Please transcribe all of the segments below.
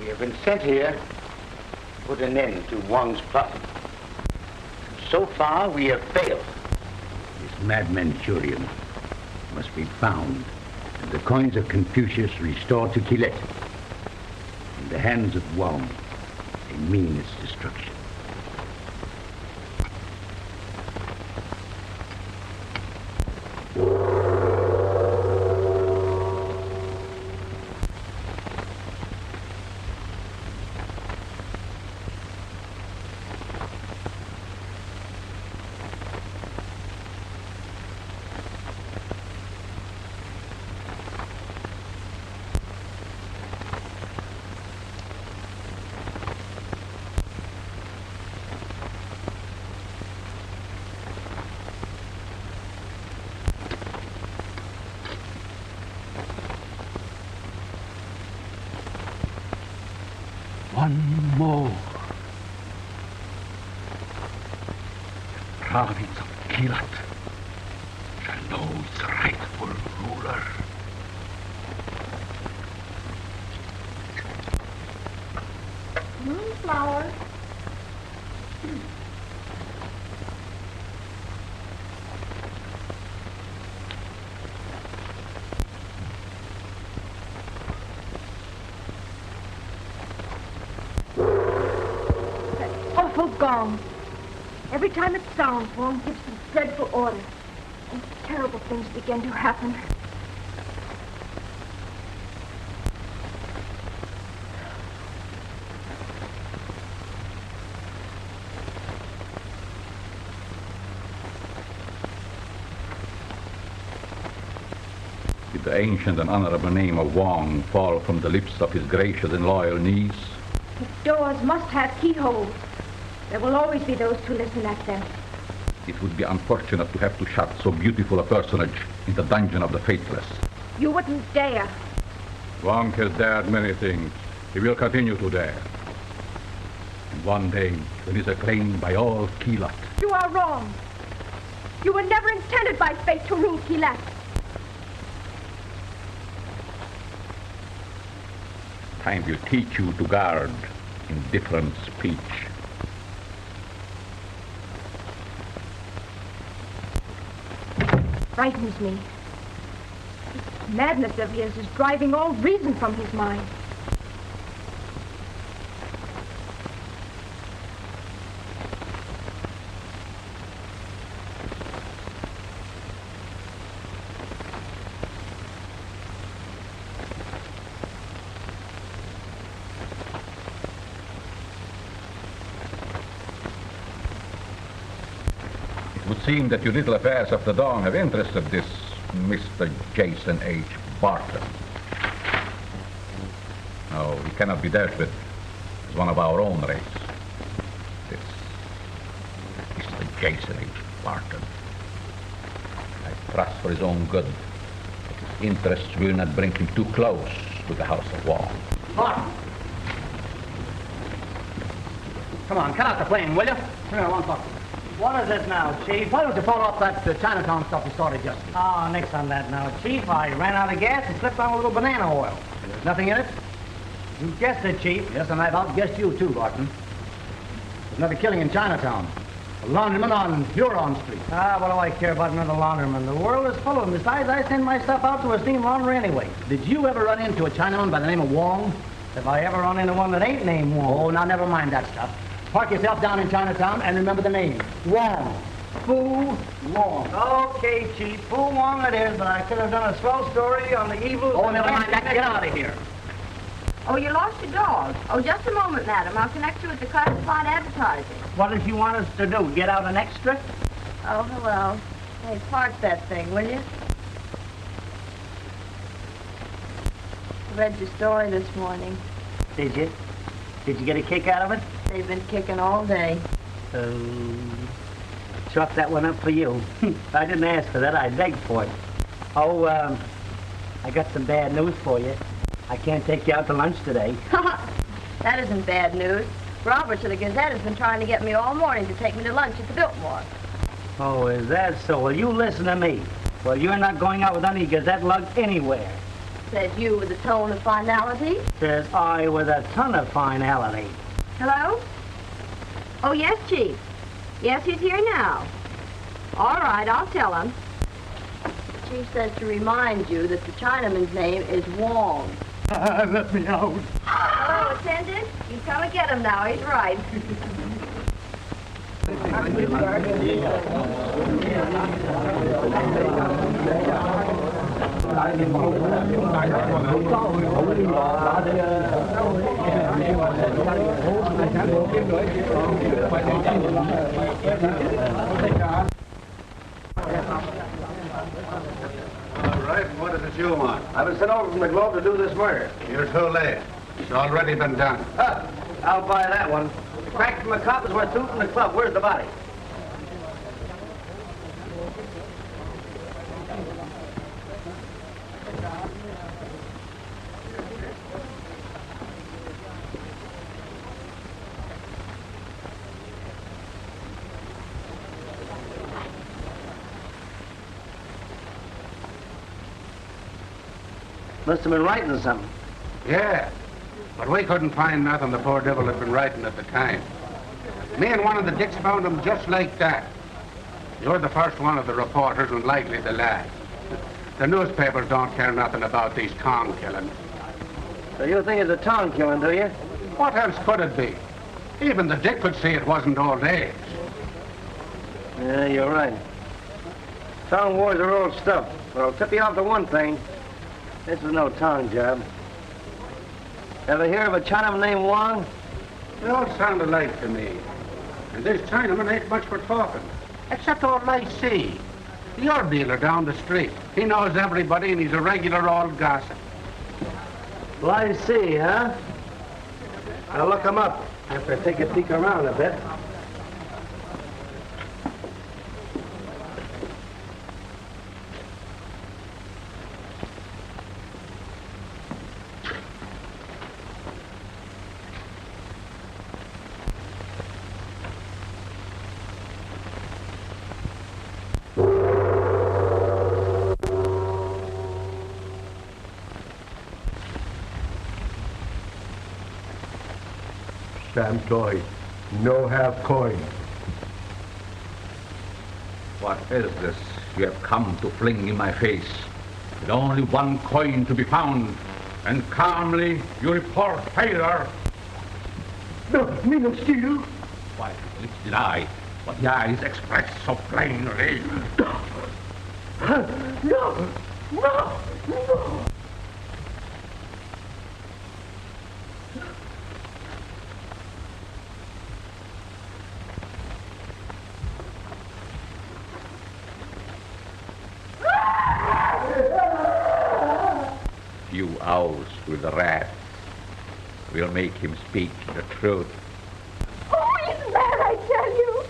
We have been sent here to put an end to Wong's plot. So far, we have failed. This mad Manchurian must be found, and the coins of Confucius restored to Quillette. In the hands of Wong, they mean its destruction. One more. The province of Keelat shall know its rightful ruler. Moonflower. Gong. Every time it sounds, Wong gives some dreadful order. And terrible things begin to happen. Did the ancient and honorable name of Wong fall from the lips of his gracious and loyal niece? The doors must have keyholes. There will always be those to listen at them. It would be unfortunate to have to shut so beautiful a personage in the dungeon of the faithless. You wouldn't dare. Wong has dared many things. He will continue to dare. And one day, when he is acclaimed by all Keelat. You are wrong. You were never intended by fate to rule Keelat. Time will teach you to guard indifferent speech. Frightens me. This madness of his is driving all reason from his mind. It would seem that your little affairs of the dawn have interested this Mr. Jason H. Barton. No, he cannot be dealt with as one of our own race. This Mr. Jason H. Barton. I trust for his own good that his interests will not bring him too close to the House of Wong. Barton! Come on, cut out the flame, will you? Here, I want to talk to you. What is it now, Chief? Why don't you follow up that Chinatown stuff we started yesterday? Oh, nix on that now, Chief. I ran out of gas and slipped on a little banana oil. There's nothing in it? You guessed it, Chief. Yes, and I've outguessed you too, Barton. There's another killing in Chinatown. A laundryman on Huron Street. Ah, what do I care about another laundryman? The world is full of them. Besides, I send my stuff out to a steam laundry anyway. Did you ever run into a Chinaman by the name of Wong? If I ever run into one that ain't named Wong. Oh, now never mind that stuff. Park yourself down in Chinatown and remember the name. Wong. Fu Wong. Okay, Chief. Fu Wong it is, but I could have done a swell story on the evils... Oh, never mind that. Get out of here. Oh, you lost your dog. Oh, just a moment, madam. I'll connect you with the classified advertising. What does she want us to do? Get out an extra? Oh, hello. Hey, park that thing, will you? I read your story this morning. Did you? Did you get a kick out of it? They've been kicking all day. Chalk that one up for you. I didn't ask for that. I begged for it. Oh, I got some bad news for you. I can't take you out to lunch today. That isn't bad news. Roberts of the Gazette has been trying to get me all morning to take me to lunch at the Biltmore. Oh, is that so? Well, you listen to me. Well, you're not going out with any Gazette lug anywhere. Says you with a tone of finality. Says I with a ton of finality. Hello? Oh, yes, Chief. Yes, he's here now. All right, I'll tell him. Chief says to remind you that the Chinaman's name is Wong. Let me out. Hello, attendant. You come and get him now. He's right. All right, what is it you want? I've been sent over from the Globe to do this murder. You're too late. It's already been done. I'll buy that one. The crack from the cop is worth two from the club. Where's the body? Must have been writing something. Yeah, but we couldn't find nothing the poor devil had been writing at the time. Me and one of the dicks found him just like that. You're the first one of the reporters and likely the last. The newspapers don't care nothing about these Kong killings. So you think it's a town killing, do you? What else could it be? Even the dick could see it wasn't old age. Yeah, you're right. Town wars are old stuff. But I'll tip you off to one thing. This is no town job. Ever hear of a Chinaman named Wong? They all sound alike to me. And this Chinaman ain't much for talking. Except old Lacey. The art dealer down the street. He knows everybody and he's a regular old gossip. Well, I see, huh? I'll look him up after I take a peek around a bit. Sam Toy, no half coin. What is this you have come to fling in my face? With only one coin to be found, and calmly you report failure. No, me no steal. Why, which did I? What the eyes express so plainly. No, no, no. Few hours with the rats will make him speak the truth. Oh, he's mad, I tell you.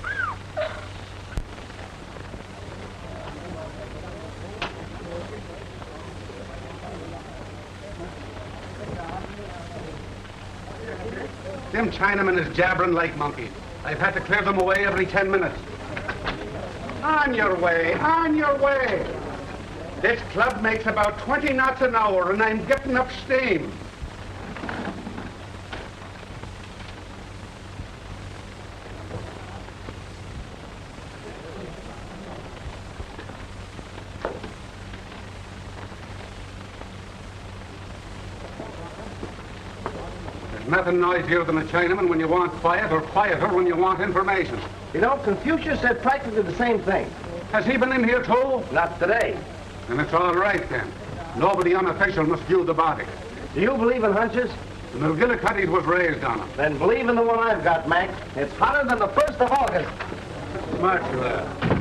Them Chinamen is jabbering like monkeys. I've had to clear them away every 10 minutes. On your way, on your way. This club makes about 20 knots an hour and I'm getting up steam. There's nothing noisier than a Chinaman when you want quiet or quieter when you want information. You know, Confucius said practically the same thing. Has he been in here too? Not today. And it's all right then. Nobody unofficial must view the body. Do you believe in hunches? The McGillicuddy was raised on them. Then believe in the one I've got, Mac. It's hotter than the 1st of August. Much less.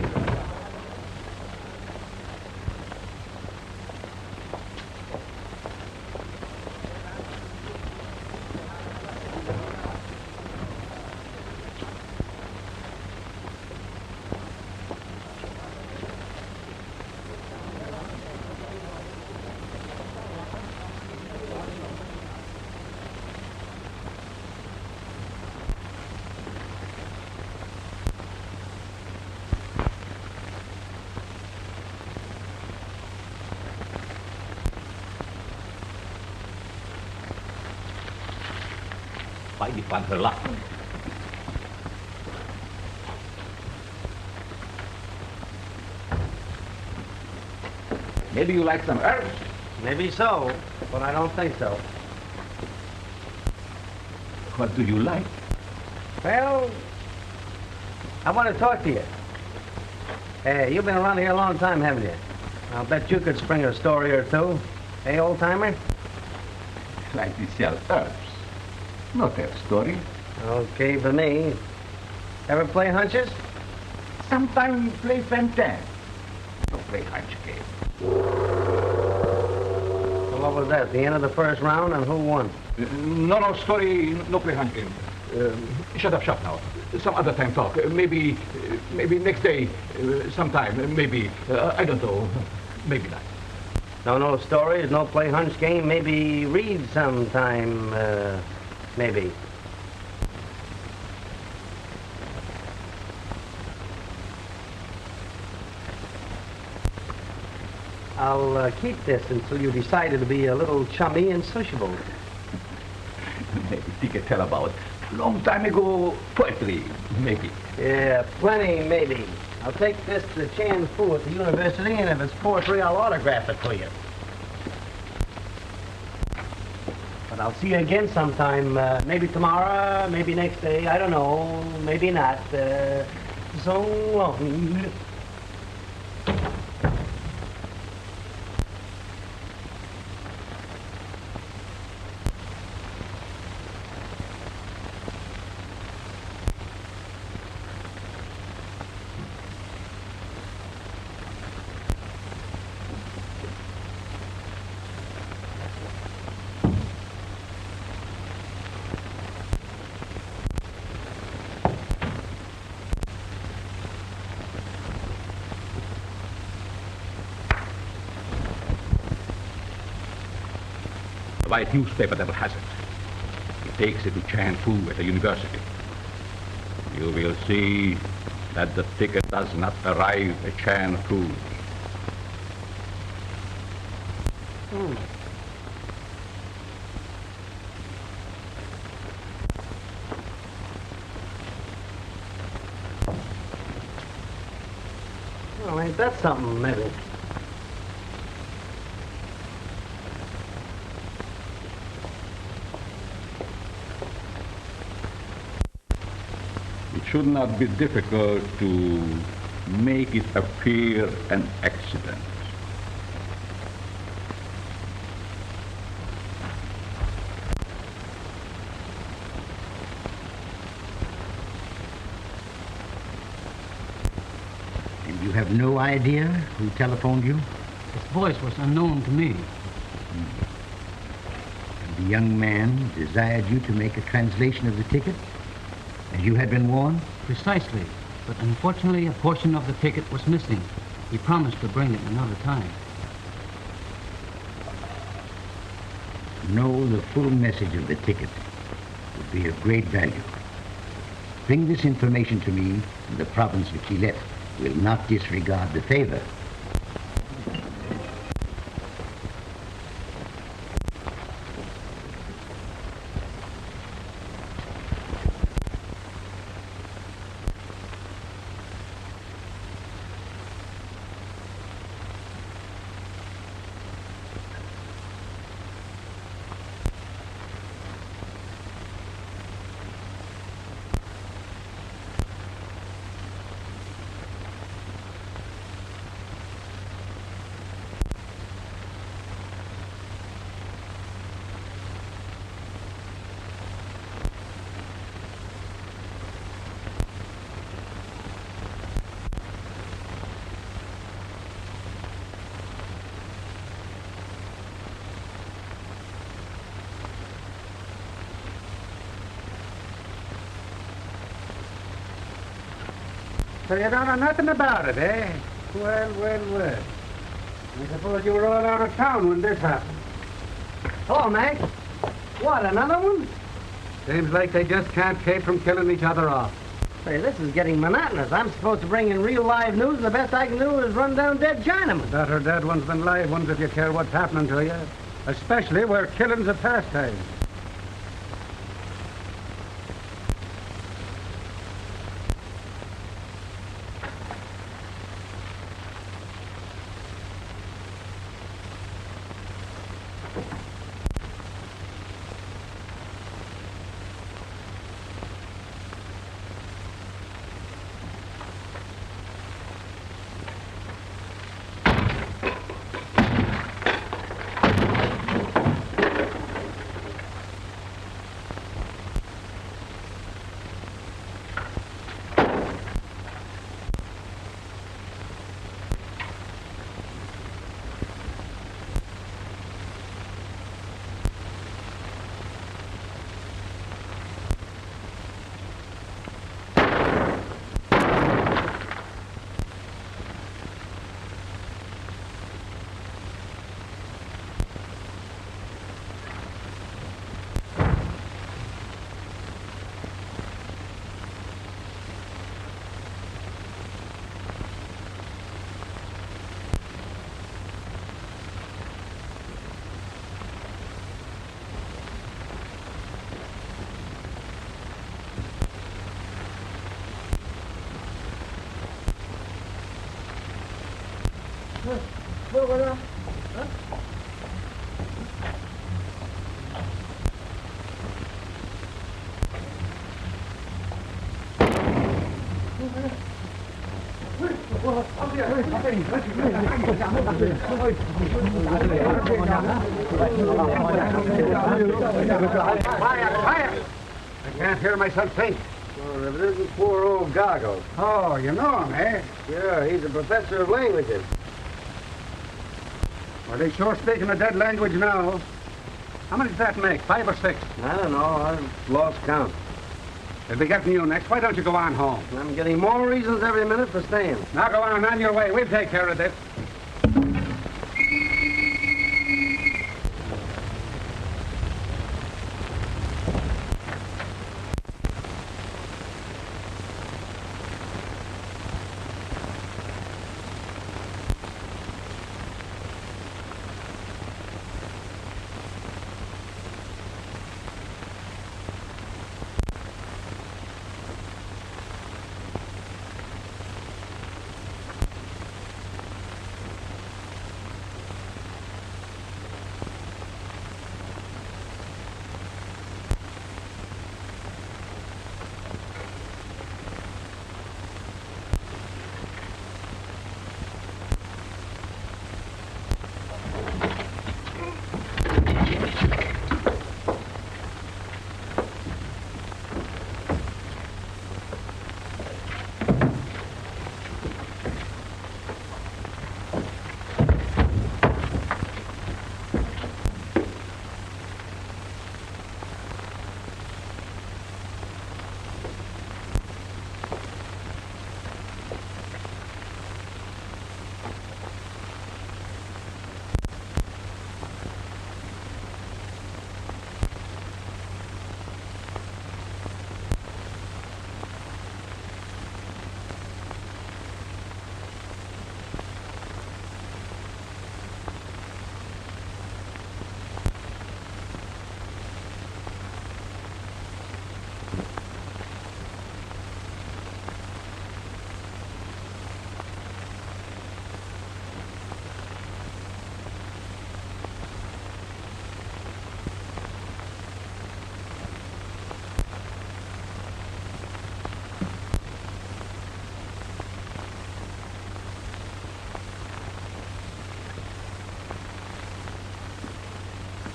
Heidi found her luck. Maybe you like some herbs? Maybe so, but I don't think so. What do you like? Well, I want to talk to you. Hey, you've been around here a long time, haven't you? I'll bet you could spring a story or two. Hey, old-timer? Like to sell herbs. Not that story. Okay for me. Ever play hunches? Sometimes we play fantan. Don't play hunch game. So what was that, the end of the first round, and who won? No story, no play hunch game. Shut up shop now. Some other time talk. Maybe next day, sometime. Maybe, I don't know. Maybe not. No stories, no play hunch game, maybe read sometime, maybe. I'll keep this until you decided to be a little chummy and sociable. Maybe Ticket tell about long time ago poetry, maybe. Yeah, plenty, maybe. I'll take this to Chan Fu at the university, and if it's poetry, I'll autograph it to you. But I'll see you again sometime, maybe tomorrow, maybe next day, I don't know, maybe not. So long. The white newspaper devil has it. He takes it to Chan Fu at the university. You will see that the ticket does not arrive at Chan Fu. Well, ain't that something, maybe? It should not be difficult to make it appear an accident. And you have no idea who telephoned you? His voice was unknown to me. And the young man desired you to make a translation of the ticket? As you had been warned? Precisely. But unfortunately, a portion of the ticket was missing. He promised to bring it another time. To know the full message of the ticket would be of great value. Bring this information to me, and the province of Quillette will not disregard the favor. So you don't know nothing about it, eh? Well. I suppose you were all out of town when this happened. Hello, Mac. What, another one? Seems like they just can't keep from killing each other off. Say, this is getting monotonous. I'm supposed to bring in real live news, and the best I can do is run down dead Chinamen. Better dead ones than live ones if you care what's happening to you. Especially where killing's a pastime. Quiet! I can't hear myself think. Well, if it isn't poor old Goggles. Oh, you know him, eh? Yeah, he's a professor of languages. Well, they sure speaking a dead language now. How many does that make? 5 or 6? I don't know. I've lost count. They'll be getting you next. Why don't you go on home? I'm getting more reasons every minute for staying. Now go on your way. We'll take care of this.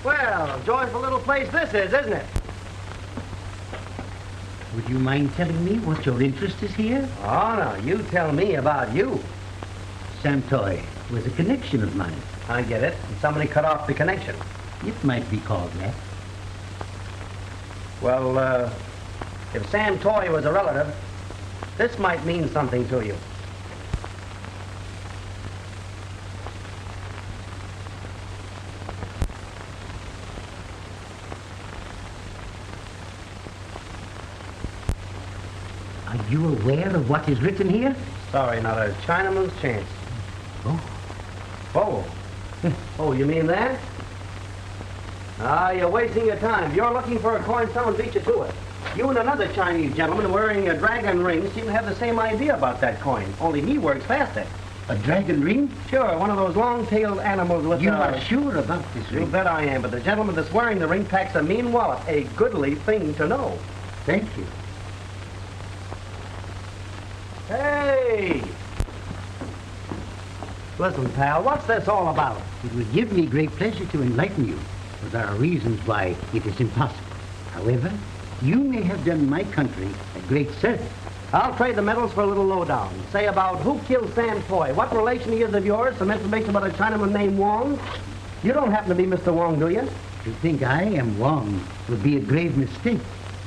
Well, joyful little place this is, isn't it? Would you mind telling me what your interest is here? Oh, no, you tell me about you. Sam Toy was a connection of mine. I get it. And somebody cut off the connection. It might be called that. Well, if Sam Toy was a relative, this might mean something to you. Are you aware of what is written here? Sorry, not a Chinaman's chance. Oh. Oh. Oh, you mean that? Ah, you're wasting your time. If you're looking for a coin, someone beat you to it. You and another Chinese gentleman wearing a dragon ring seem to have the same idea about that coin, only he works faster. A dragon ring? Sure, one of those long-tailed animals with You are sure about this You ring? bet I am, but the gentleman that's wearing the ring packs a mean wallet, a goodly thing to know. Thank you. Hey! Listen, pal, what's this all about? It would give me great pleasure to enlighten you, but there are reasons why it is impossible. However, you may have done my country a great service. I'll trade the medals for a little lowdown. Say about who killed Sam Toy, what relation he is of yours, some information about a Chinaman named Wong. You don't happen to be Mr. Wong, do you? To think I am Wong would be a grave mistake.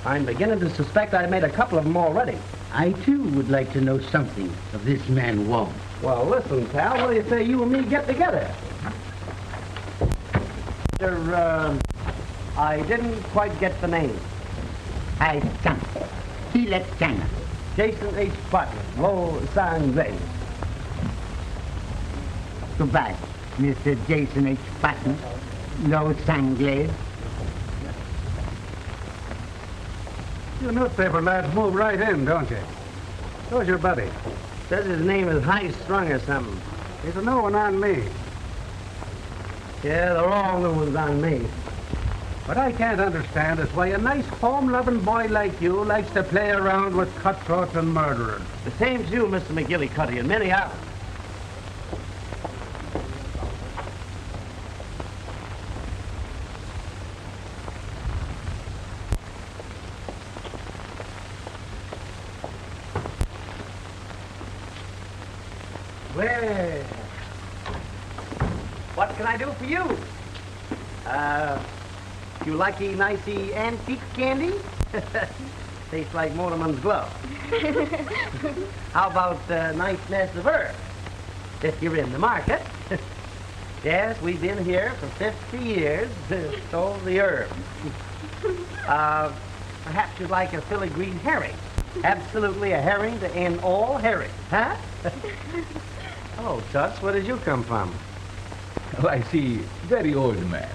I'm beginning to suspect I made a couple of them already. I, too, would like to know something of this man Wong. Well, listen, pal, what do you say you and me get together? I didn't quite get the name. Hai Chang. Kilet Chang. Jason H. Butler, Lo Sang Lei. Goodbye, Mr. Jason H. Patton. No Sanglade. You newspaper lads move right in, don't you? Who's your buddy? Says his name is High Strung or something. There's a new one on me. Yeah, they're all new ones on me. What I can't understand is why a nice home-loving boy like you likes to play around with cutthroats and murderers. The same's you, Mr. McGillicuddy, and many others. Well, what can I do for you? You likey nicey antique candy? Tastes like Mortimer's glove. How about a nice nest of herbs? If you're in the market. Yes, we've been here for 50 years, so the herbs. Perhaps you'd like a filigree herring. Absolutely a herring to end all herring, huh? Hello, Toots. Where did you come from? Well, I see, very old man.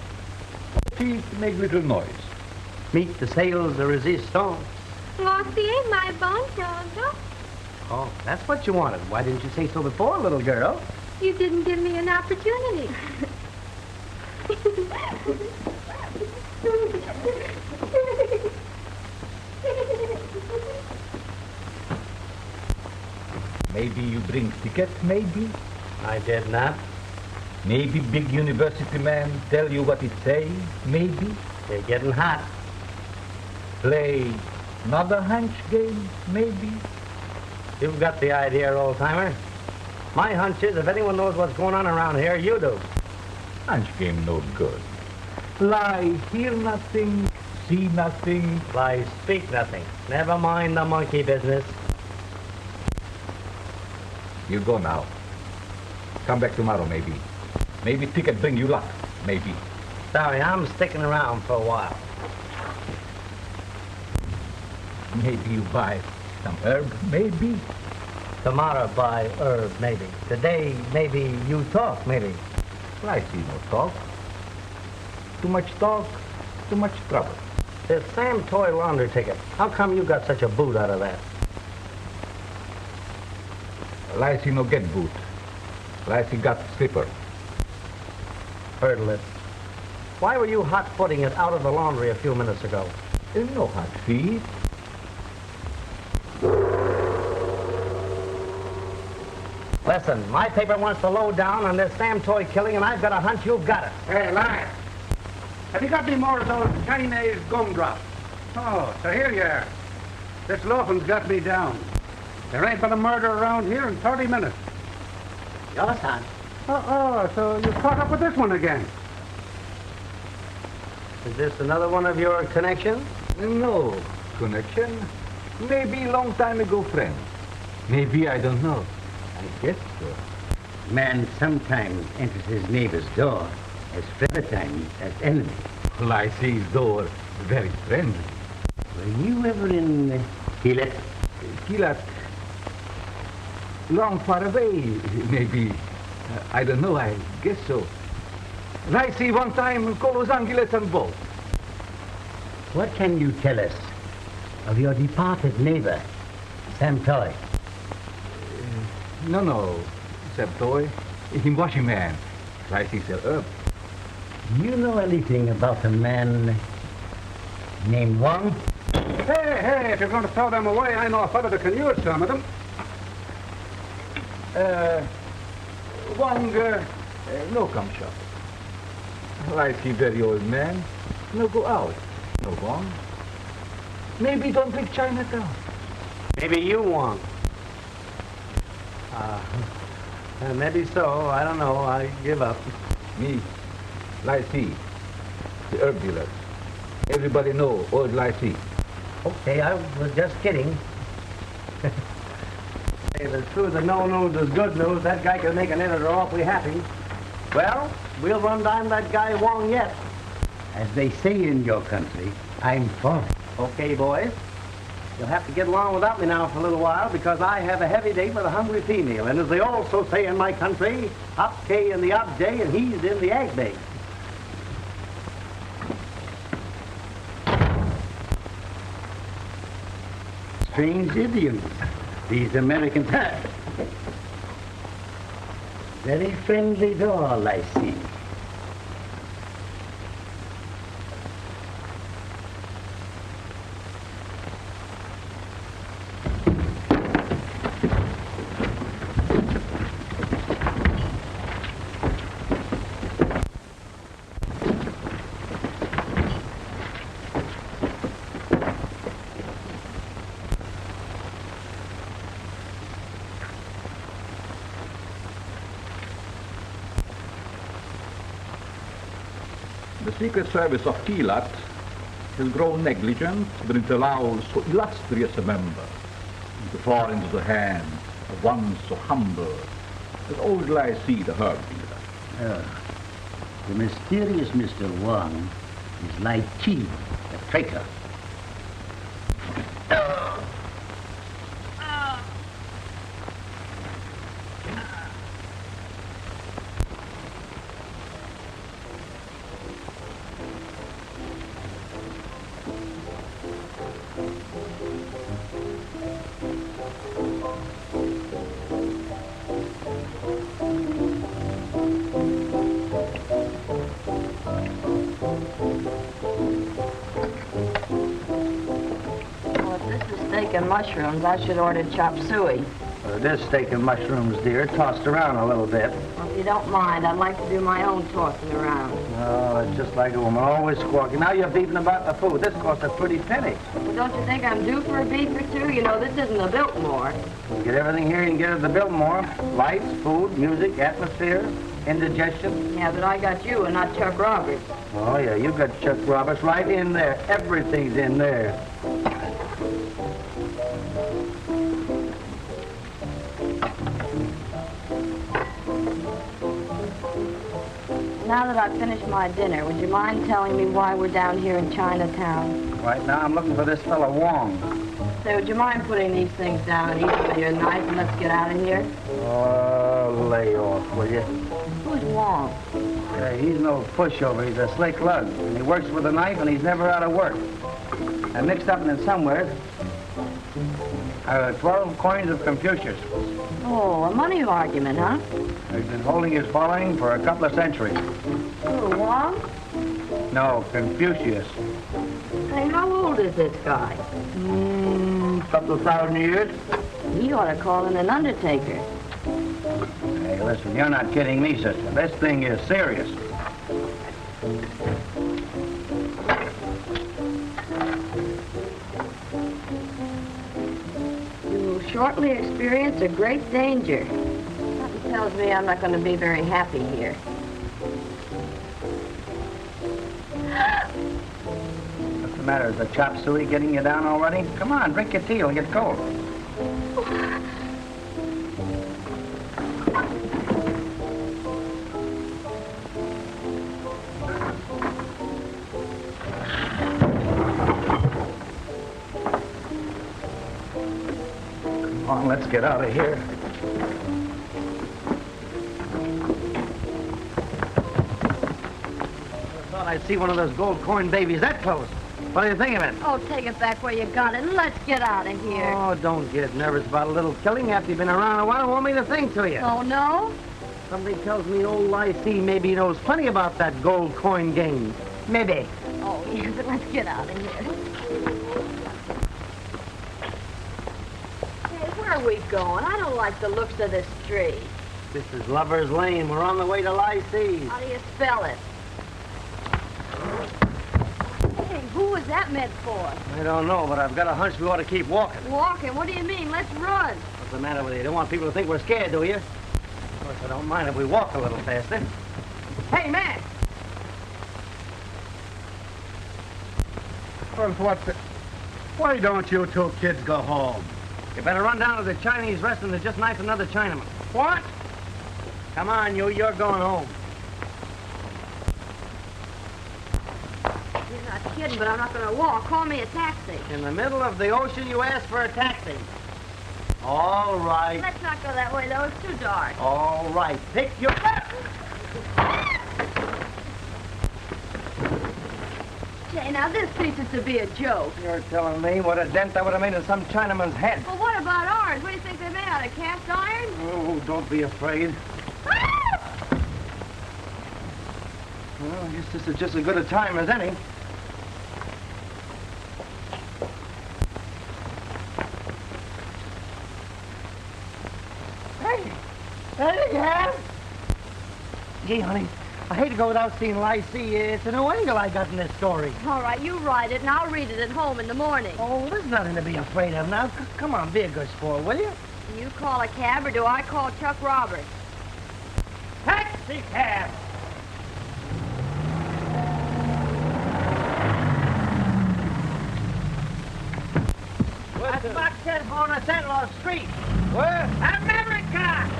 Teeth make little noise. Meet the sales de resistance. Glossier, my bon Jojo. Oh, that's what you wanted. Why didn't you say so before, little girl? You didn't give me an opportunity. Maybe you bring ticket, maybe? I did not. Maybe big university man tell you what it say, maybe? They're getting hot. Play another hunch game, maybe? You've got the idea, old-timer. My hunch is if anyone knows what's going on around here, you do. Hunch game no good. Lie, hear nothing, see nothing. Lie, speak nothing. Never mind the monkey business. You go now. Come back tomorrow, maybe. Maybe ticket bring you luck, maybe. Sorry, I'm sticking around for a while. Maybe you buy some herb, maybe? Tomorrow buy herb, maybe. Today, maybe you talk, maybe. I see no talk. Too much talk, too much trouble. This Sam Toy laundry ticket. How come you got such a boot out of that? Well, I see no get boot. Well, I see got slipper. Hurdle it. Why were you hot-footing it out of the laundry a few minutes ago? No hot feet. Listen, my paper wants to load down on this Sam Toy killing, and I've got a hunch you've got it. Hey, lad. Have you got any more of those Chinese gumdrops? Oh, so here you are. This loafing's got me down. There ain't been a murder around here in 30 minutes. Your son. So you caught up with this one again? Is this another one of your connections? No connection. Maybe long time ago friend. Maybe I don't know. I guess so. Man sometimes enters his neighbor's door as friend, other times as enemy. Well, I see his door very friendly. Were you ever in Kilat? Kilat, long far away, maybe. I don't know, I guess so. And I see one time Los Angeles and both. What can you tell us of your departed neighbor, Sam Toy? No, Sam Toy. Him washing man. I see sell herb. Do you know anything about a man named Wong? Hey, if you're going to throw them away, I know a fellow that can use some of them. Wong, no come shop. I see very old man. No go out. No Wong. Maybe don't big Chinatown. Maybe you won. Maybe so. I don't know. I give up. Me, Lycee, the herb dealer. Everybody know old Lycee. Okay, I was just kidding. If it's true that no news is good news, that guy can make an editor awfully happy. Well, we'll run down that guy Wong yet. As they say in your country, I'm for it. Okay, boys. You'll have to get along without me now for a little while because I have a heavy date with a hungry female. And as they also say in my country, up K in the up J and he's in the egg bay. Strange idioms these Americans have. Very friendly doll, I see. The Secret Service of Keelat has grown negligent when it allows so illustrious a member to fall into the hands of one so humble as old Lai-See, the herb dealer. The mysterious Mr. Wong is Lai Chi, the traitor. And mushrooms, I should order chop suey. This steak and mushrooms, dear, tossed around a little bit. Well, if you don't mind, I'd like to do my own tossing around. Oh, that's just like a woman, always squawking. Now you're beefing about the food. This costs a pretty penny. Well, don't you think I'm due for a beef or two? You know, this isn't a Biltmore. You get everything here you can get at the Biltmore. Lights, food, music, atmosphere, indigestion. Yeah, but I got you and not Chuck Roberts. Oh, yeah, you got Chuck Roberts right in there. Everything's in there. Now that I've finished my dinner, would you mind telling me why we're down here in Chinatown? Right now, I'm looking for this fella Wong. Say, would you mind putting these things down and eating with your knife and let's get out of here? Oh, lay off, will you? Who's Wong? He's no pushover. He's a slick lug. And he works with a knife, and he's never out of work. I mixed up in it somewhere. 12 coins of Confucius. Oh, a money argument, huh? He's been holding his following for a couple of centuries. Who, Wong? No, Confucius. Hey, how old is this guy? Couple of thousand years. He ought to call in an undertaker. Hey, listen, you're not kidding me, sister. This thing is serious. You shortly experience a great danger. Something tells me I'm not going to be very happy here. What's the matter? Is the chop suey getting you down already? Come on, drink your tea. It'll get cold. Come on, let's get out of here. I thought I'd see one of those gold coin babies that close. What do you think of it? Oh, take it back where you got it and let's get out of here. Oh, don't get nervous about a little killing after you've been around a while. I want me to think to you. Oh, no? Something tells me old Lai-See maybe knows plenty about that gold coin game. Maybe. Oh, yeah, but let's get out of here. Hey, where are we going? I don't like the looks of this street. This is Lover's Lane. We're on the way to Lai-See's. How do you spell it? Hey, who was that meant for? I don't know, but I've got a hunch we ought to keep walking. Walking? What do you mean? Let's run. What's the matter with you? You don't want people to think we're scared, do you? Of course, I don't mind if we walk a little faster. Hey, man! Well, why don't you two kids go home? You better run down to the Chinese restaurant and just knife another Chinaman. What? Come on, you're going home. You're not kidding, but I'm not going to walk. Call me a taxi. In the middle of the ocean, you ask for a taxi. All right. Let's not go that way, though. It's too dark. All right. Pick your... Say, now this ceases to be a joke. You're telling me what a dent that would have made in some Chinaman's head. Well, what about ours? What do you think they made out of, cast iron? Oh, don't be afraid. Ah! Well, I guess this is just as good a time as any. Hey! There you have! Gee, honey, I hate to go without seeing Lacey. It's a new angle I got in this story. All right, you write it, and I'll read it at home in the morning. Oh, there's nothing to be afraid of now. Come on, be a good sport, will you? Do you call a cab, or do I call Chuck Roberts? Taxi cab! That's Buck said on a Sentinel Street. Where? America!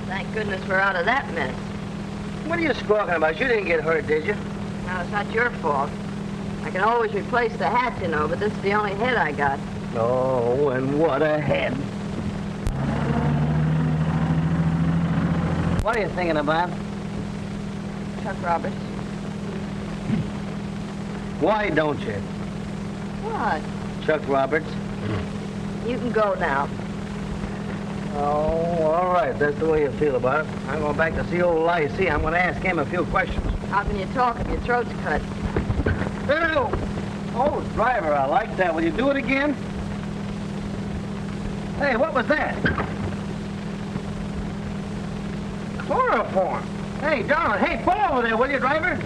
Thank goodness we're out of that mess. What are you squawking about? You didn't get hurt, did you? No, it's not your fault. I can always replace the hat, you know, but this is the only head I got. Oh, and what a head. What are you thinking about? Chuck Roberts. Why don't you? What? Chuck Roberts. You can go now. Oh, all right. That's the way you feel about it. I'm going back to see old Lacey. I'm going to ask him a few questions. How can you talk if your throat's cut? Ew! Oh, driver, I like that. Will you do it again? Hey, what was that? Chloroform. Hey, darling, hey, pull over there, will you, driver?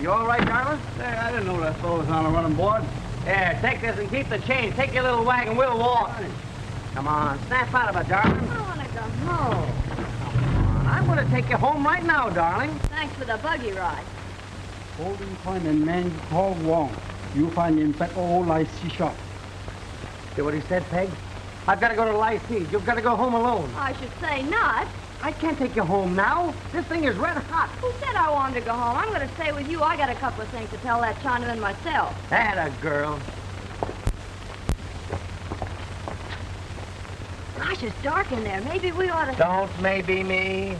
You all right, darling? Hey, I didn't know that fellow was on a running board. Yeah, take this and keep the change. Take your little wagon, we'll walk. Come on, snap out of it, darling. I want to go home. I'm going to take you home right now, darling. Thanks for the buggy ride. Holding coin and man called Wong. You find him at old Lacey shop. Hear what he said, Peg? I've got to go to Lacey. You've got to go home alone. I should say not. I can't take you home now. This thing is red hot. Who said I wanted to go home? I'm going to stay with you. I got a couple of things to tell that Chinaman myself. Atta girl. Gosh, it's dark in there. Maybe we ought to... Don't maybe me.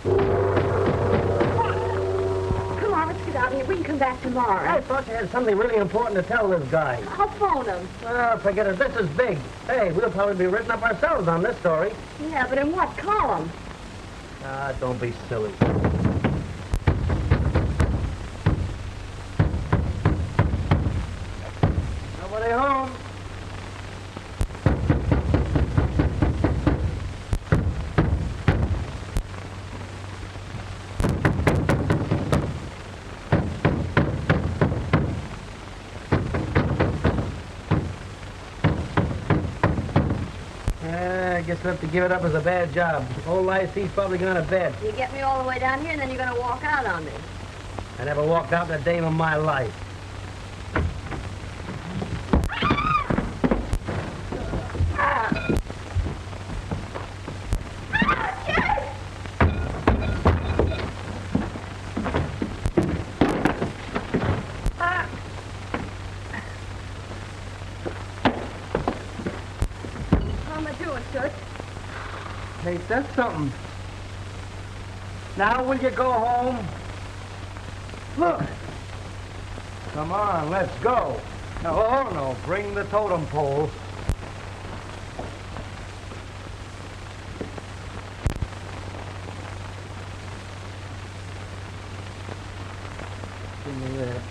Come on, let's get out of here. We can come back tomorrow. I thought you had something really important to tell this guy. I'll phone him. Well, forget it. This is big. Hey, we'll probably be written up ourselves on this story. Yeah, but in what column? Ah, don't be silly. Nobody home. I guess we'll have to give it up as a bad job. Old Lacey's probably gone to bed. You get me all the way down here, and then you're going to walk out on me. I never walked out in a day of my life. How am I doing, Toots? Hey, that's something. Now will you go home? Look. Come on, let's go. No, bring the totem pole. Give me that.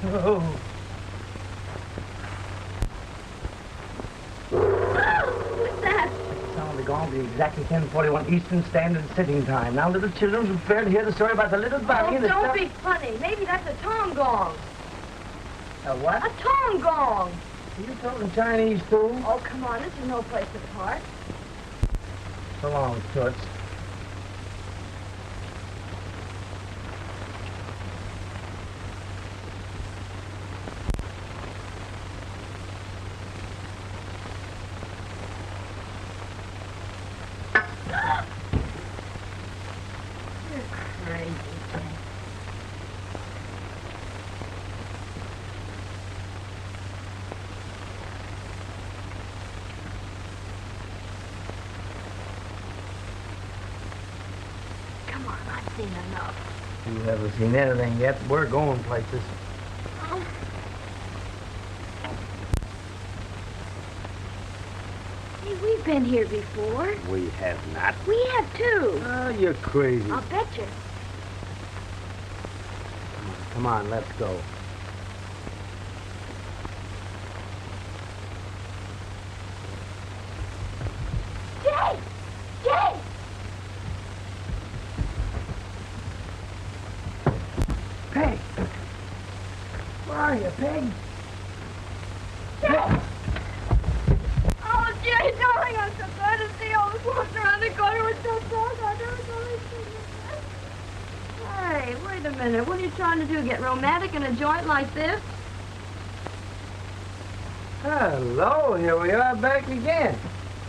Oh. What's that? Sound like all be exactly 10:41 Eastern Standard Sitting Time. Now, little children, prepare to hear the story about the little bunny Oh, and the don't stuff- be funny. Maybe that's a tom gong. A what? A tom gong. Are you talking Chinese, too? Oh, come on. This is no place to park. So long, Toots. Crazy. Come on, I've seen enough. You haven't seen anything yet. We're going places. Hey, we've been here before. We have not. We have too. Oh, you're crazy. I'll bet you. Come on, let's go. Jay! Jay! Peg! Where are you, Peg? Jay! Oh, Jay, darling, I'm so glad to see you. I was walking around the corner with that dog. I never thought I'd see you. Hey, wait a minute. What are you trying to do? Get romantic in a joint like this? Hello, here we are back again.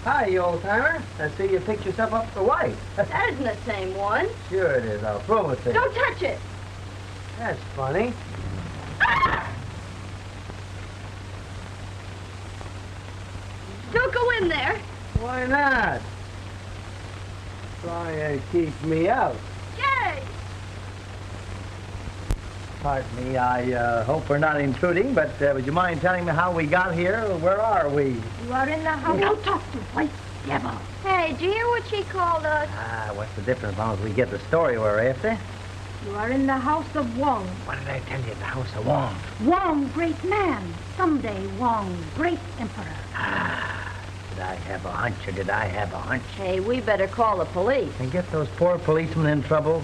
Hi, you old-timer. I see you picked yourself up the white. That isn't the same one. Sure it is. I'll throw it to you. Don't touch it. That's funny. Don't go in there. Why not? Try and keep me out. Jay! Pardon me, I hope we're not intruding, but would you mind telling me how we got here? Where are we? You are in the house. Don't talk to white devil. Hey, did you hear what she called us? Ah, what's the difference as long as we get the story we're after? You are in the house of Wong. What did I tell you? The House of Wong. Wong, great man. Someday, Wong, great emperor. Did I have a hunch or did I have a hunch? Hey, we better call the police. And get those poor policemen in trouble?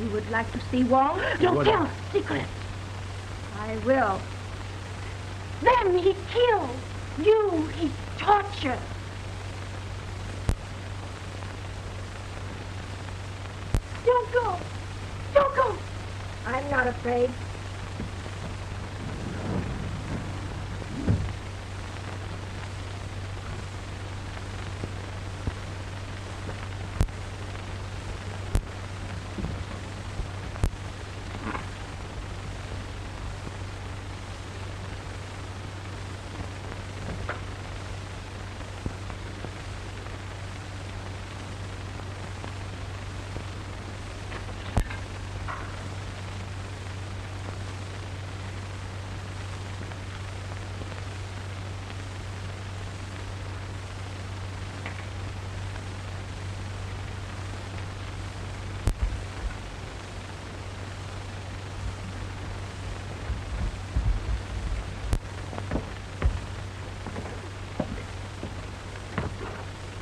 You would like to see Wong? Don't Would tell secrets. I will. Them he killed. You he tortured. Don't go. Don't go. I'm not afraid.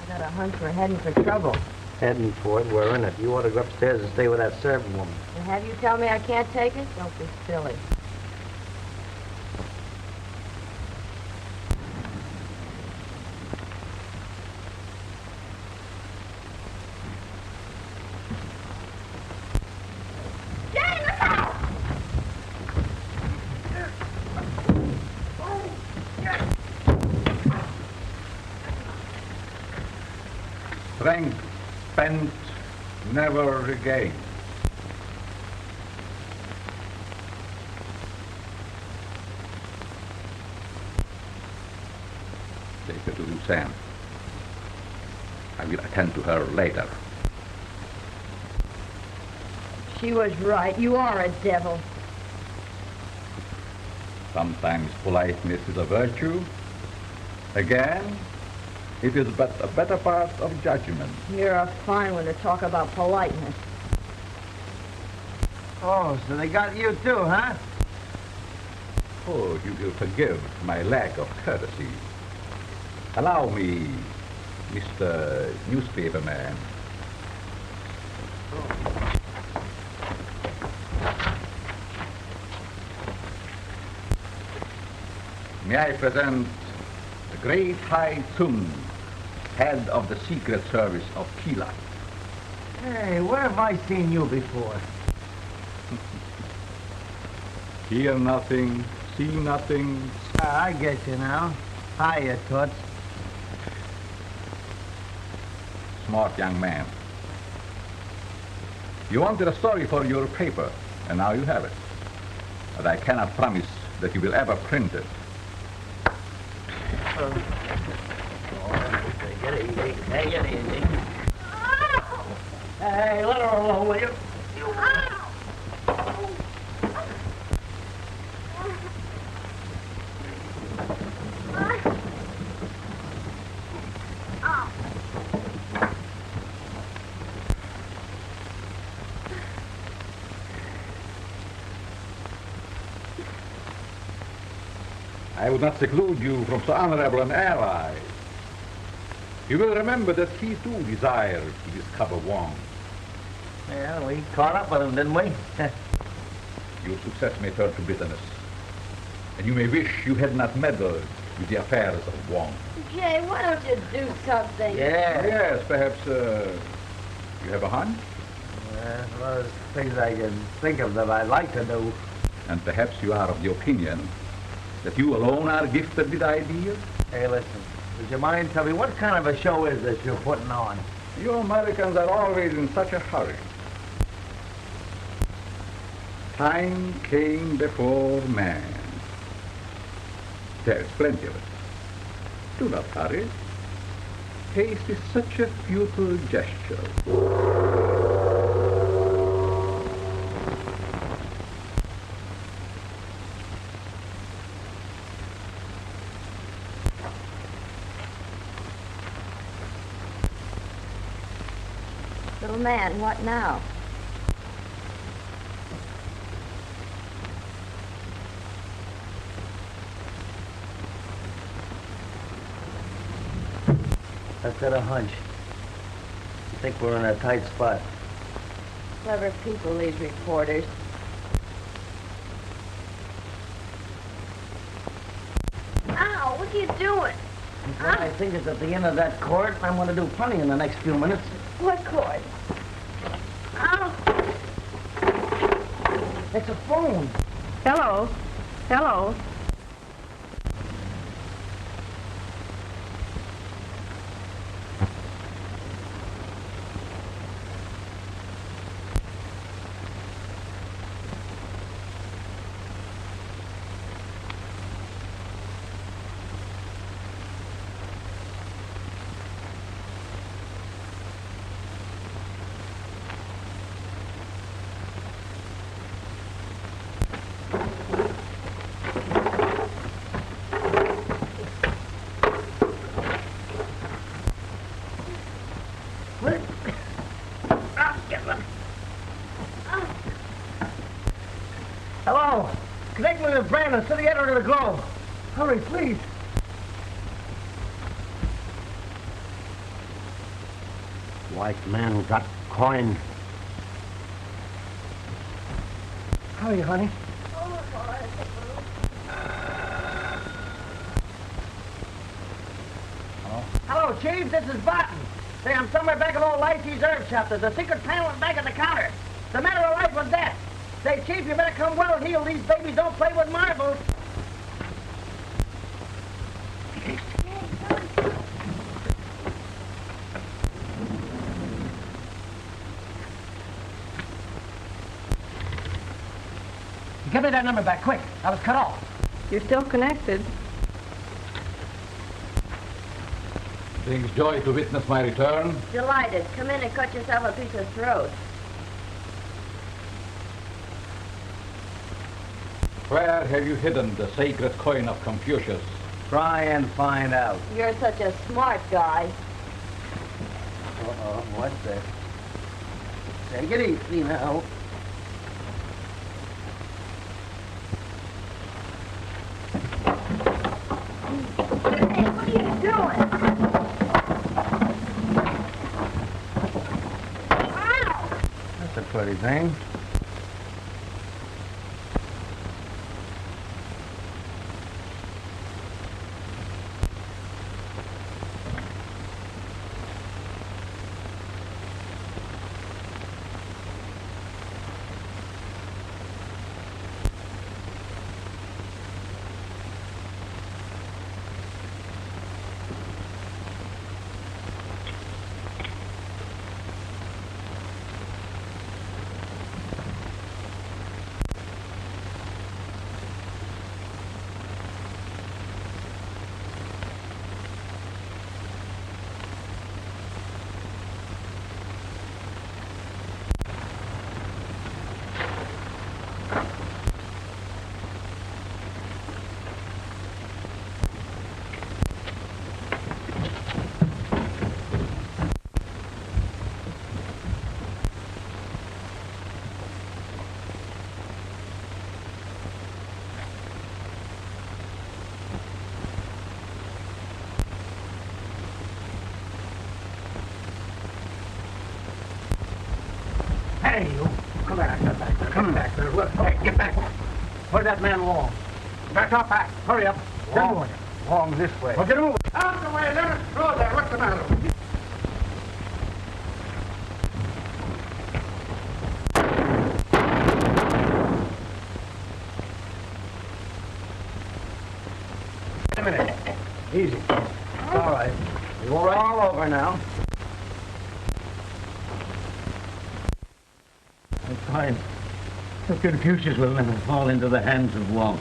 I got a hunch we're heading for trouble. Heading for it, we're in it. You ought to go upstairs and stay with that servant woman. And have you tell me I can't take it? Don't be silly. Jay, look out! Strength spent, never regained. Take her to Lucerne. I will attend to her later. She was right. You are a devil. Sometimes politeness is a virtue. Again, it is but a better part of judgment. You're a fine one to talk about politeness. Oh, so they got you too, huh? Oh, you will forgive my lack of courtesy. Allow me Mr. Newspaper Man. May I present the great Hai Tsung, head of the Secret Service of Keelat. Hey, where have I seen you before? Hear nothing, see nothing. I get you now. Hiya, Toots. Smart young man. You wanted a story for your paper, and now you have it. But I cannot promise that you will ever print it. Take it easy. Take it easy. Hey, let her alone, will you? I would not seclude you from so honorable an ally. You will remember that he too desired to discover Wong. Yeah, we caught up with him, didn't we? Your success may turn to bitterness, and you may wish you had not meddled with the affairs of Wong. Jay, why don't you do something? Yeah. Yes, perhaps you have a hunch? Well, there's things I can think of that I'd like to do. And perhaps you are of the opinion that you alone are gifted with ideas? Hey, listen, would you mind telling me what kind of a show is this you're putting on? You Americans are always in such a hurry. Time came before man. There's plenty of it. Do not hurry. Haste is such a futile gesture. Little man, what now? I've got a hunch. I think we're in a tight spot. Clever people, these reporters. Ow, what are you doing? I think it's at the end of that court. I'm going to do plenty in the next few minutes. What cord? Ow. It's a phone. Hello. Hello. Hello. Connect me with Brandon, city editor of the Globe. Hurry, please. White man got coin. Hurry, honey. Hello, Chief. This is Barton. Say, I'm somewhere back at old Lychee's herb shop. There's a secret panel back at the counter. It's a matter of life or death. Say, Chief, you better come well heeled. These babies don't play with marbles. Give me that number back, quick. I was cut off. You're still connected. Brings joy to witness my return. Delighted. Come in and cut yourself a piece of throat. Where have you hidden the sacred coin of Confucius? Try and find out. You're such a smart guy. Uh-oh, what's that? Take it easy now. Hey, what are you doing? everything. Hey, you. Come back. Come back. Hey, get back. Where's that man Wong? Back up, back. Hurry up. Wong. Wong this way. Well, get him over. Out of the way. Let us through there. What's the matter? Wait a minute. Easy. All right. You all right? All over now. I'm fine. The Confucius will never fall into the hands of Wong.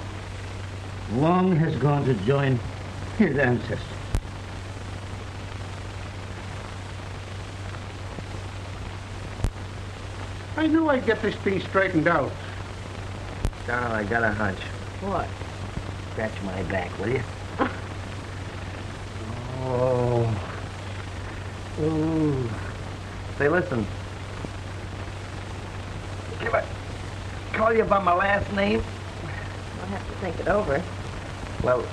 Wong has gone to join his ancestors. I knew I'd get this piece straightened out. Donald, I got a hunch. What? Scratch my back, will you? Oh. Ooh. Say, listen. Can I call you by my last name? I'll have to think it over. Well,